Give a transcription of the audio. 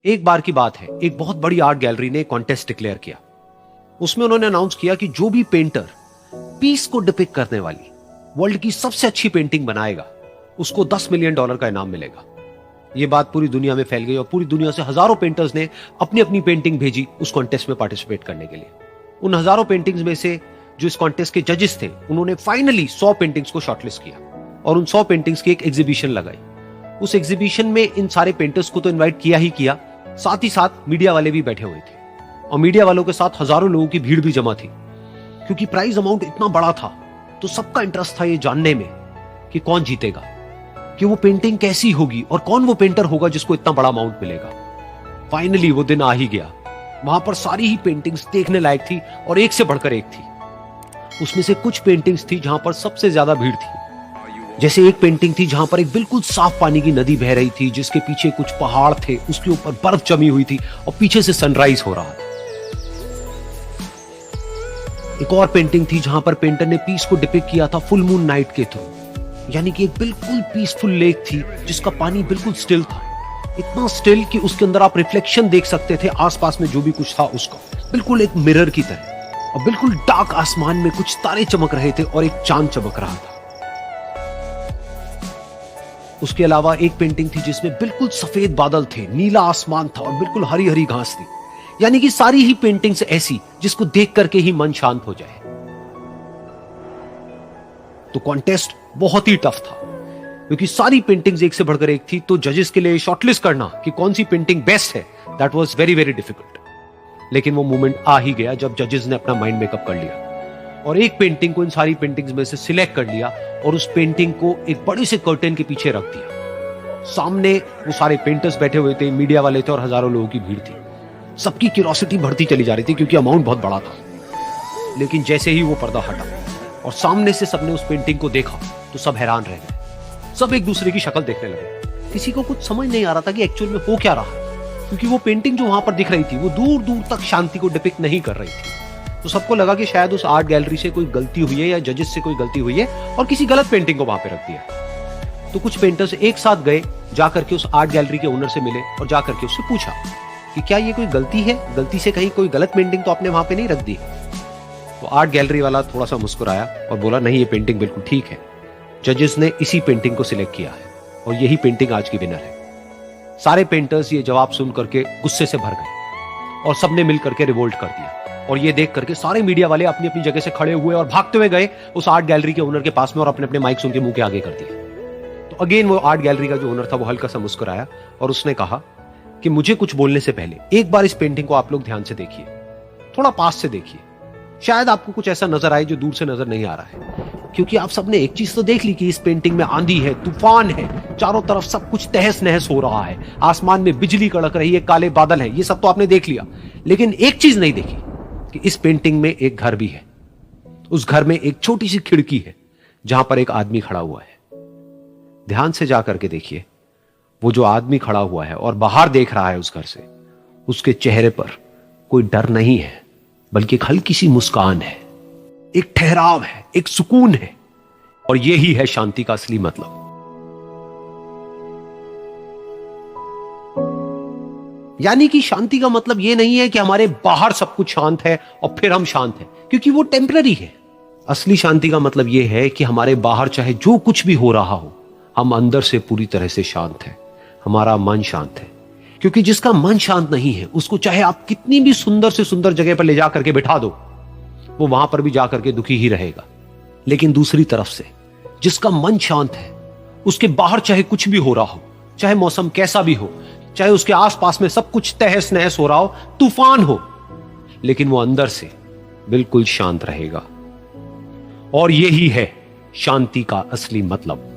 एक बार की बात है, एक बहुत बड़ी आर्ट गैलरी ने कॉन्टेस्ट डिक्लेयर किया। उसमें उन्होंने अनाउंस किया कि जो भी पेंटर पीस को डिपिक्ट करने वाली वर्ल्ड की सबसे अच्छी पेंटिंग बनाएगा उसको $10 मिलियन का इनाम मिलेगा। यह बात पूरी दुनिया में फैल गई और पूरी दुनिया से हजारों पेंटर्स ने अपनी अपनी पेंटिंग भेजी उस कॉन्टेस्ट में पार्टिसिपेट करने के लिए। उन हजारों पेंटिंग्स में से जो इस कॉन्टेस्ट के जजेस थे उन्होंने फाइनली 100 पेंटिंग्स को शॉर्टलिस्ट किया और उन 100 पेंटिंग्स की एक एग्जीबिशन लगाई। उस एग्जीबिशन में इन सारे पेंटर्स को तो इनवाइट किया ही किया, साथ ही साथ मीडिया वाले भी बैठे हुए थे और मीडिया वालों के साथ हजारों लोगों की भीड़ भी जमा थी। क्योंकि प्राइज अमाउंट इतना बड़ा था तो सबका इंटरेस्ट था ये जानने में कि कौन जीतेगा, कि वो पेंटिंग कैसी होगी और कौन वो पेंटर होगा जिसको इतना बड़ा अमाउंट मिलेगा। फाइनली वो दिन आ ही गया। वहां पर सारी ही पेंटिंग्स देखने लायक थी और एक से बढ़कर एक थी। उसमें से कुछ पेंटिंग्स थी जहां पर सबसे ज्यादा भीड़ थी। जैसे एक पेंटिंग थी जहां पर एक बिल्कुल साफ पानी की नदी बह रही थी, जिसके पीछे कुछ पहाड़ थे, उसके ऊपर बर्फ जमी हुई थी और पीछे से सनराइज हो रहा था। एक और पेंटिंग थी जहां पर पेंटर ने पीस को डिपिक्ट किया था फुल मून नाइट के थ्रू, यानी कि एक बिल्कुल पीसफुल लेक थी जिसका पानी बिल्कुल स्टिल था, इतना स्टिल कि उसके अंदर आप रिफ्लेक्शन देख सकते थे आसपास में जो भी कुछ था उसका, बिल्कुल एक मिरर की तरह। और बिल्कुल डार्क आसमान में कुछ तारे चमक रहे थे और एक चांद चमक रहा था। उसके अलावा एक पेंटिंग थी जिसमें बिल्कुल सफेद बादल थे, नीला आसमान था और बिल्कुल हरी हरी घास थी। यानी कि सारी ही पेंटिंग्स ऐसी जिसको देख करके ही मन शांत हो जाए। तो कॉन्टेस्ट बहुत ही टफ था क्योंकि सारी पेंटिंग्स एक से बढ़कर एक थी। तो जजेस के लिए शॉर्टलिस्ट करना कि कौन सी पेंटिंग बेस्ट है, that was very very difficult. लेकिन वो मोमेंट आ ही गया जब जजेस ने अपना माइंड मेकअप कर लिया और एक पेंटिंग को इन सारी पेंटिंग्स में से सिलेक्ट कर लिया और उस पेंटिंग को एक बड़े से कर्टेन के पीछे रख दिया। सामने वो सारे पेंटर्स बैठे हुए थे, मीडिया वाले थे और हजारों लोगों की भीड़ थी। सबकी क्यूरियोसिटी बढ़ती चली जा रही थी क्योंकि अमाउंट बहुत बड़ा था। लेकिन जैसे ही वो पर्दा हटा और सामने से सबने उस पेंटिंग को देखा तो सब हैरान रह गए। सब एक दूसरे की शक्ल देखने लगे। किसी को कुछ समझ नहीं आ रहा था कि एक्चुअल में हो क्या रहा, क्योंकि वो पेंटिंग जो वहां पर दिख रही थी वो दूर दूर तक शांति को डिपिक्ट नहीं कर रही थी। तो सबको लगा कि शायद उस आर्ट गैलरी से कोई गलती हुई है या जजेस से कोई गलती हुई है और किसी गलत पेंटिंग को वहां पे रख दिया। तो कुछ पेंटर्स एक साथ गए, जाकर के उस आर्ट गैलरी के ओनर से मिले और जाकर के उससे पूछा कि क्या ये कोई गलती है, गलती से कहीं कोई गलत पेंटिंग तो आपने वहां पे नहीं रख दी। तो आर्ट गैलरी वाला थोड़ा सा मुस्कुराया और बोला नहीं, ये पेंटिंग बिल्कुल ठीक है। जजेस ने इसी पेंटिंग को सिलेक्ट किया है और यही पेंटिंग आज की विनर है। सारे पेंटर्स ये जवाब सुन करके गुस्से से भर गए और सबने मिल करके रिवोल्ट कर दिया। और ये देख करके सारे मीडिया वाले अपनी अपनी जगह से खड़े हुए और भागते हुए गए उस आर्ट गैलरी के ओनर के पास में और अपने अपने माइक्स उनके मुंह के आगे कर दिए। तो अगेन वो आर्ट गैलरी का जो ओनर था वो हल्का सा मुस्कुराया और उसने कहा कि मुझे कुछ बोलने से पहले एक बार इस पेंटिंग को आप लोग ध्यान से देखिए, थोड़ा पास से देखिए। शायद आपको कुछ ऐसा नजर आए जो दूर से नजर नहीं आ रहा है, क्योंकि आप सबने एक चीज तो देख ली कि इस पेंटिंग में आंधी है, तूफान है, चारों तरफ सब कुछ तहस नहस हो रहा है, आसमान में बिजली कड़क रही है, काले बादल हैं, ये सब तो आपने देख लिया। लेकिन एक चीज नहीं देखी कि इस पेंटिंग में एक घर भी है। उस घर में एक छोटी सी खिड़की है जहां पर एक आदमी खड़ा हुआ है। ध्यान से जाकर के देखिए, वो जो आदमी खड़ा हुआ है और बाहर देख रहा है उस घर से, उसके चेहरे पर कोई डर नहीं है, बल्कि एक हल्की सी मुस्कान है, एक ठहराव है, एक सुकून है। और यही है शांति का असली मतलब। यानी कि शांति का मतलब यह नहीं है कि हमारे बाहर सब कुछ शांत है और फिर हम शांत हैं, क्योंकि वो टेम्पररी है। असली शांति का मतलब यह है कि हमारे बाहर चाहे जो कुछ भी हो रहा हो, हम अंदर से पूरी तरह से शांत हैं, हमारा मन शांत है। क्योंकि जिसका मन शांत नहीं है उसको चाहे आप कितनी भी सुंदर से सुंदर जगह पर ले जाकर के बिठा दो, वो वहां पर भी जाकर के दुखी ही रहेगा। लेकिन दूसरी तरफ से जिसका मन शांत है, उसके बाहर चाहे कुछ भी हो रहा हो, चाहे मौसम कैसा भी हो, चाहे उसके आसपास में सब कुछ तहस नहस हो रहा हो, तूफान हो, लेकिन वो अंदर से बिल्कुल शांत रहेगा। और यही है शांति का असली मतलब।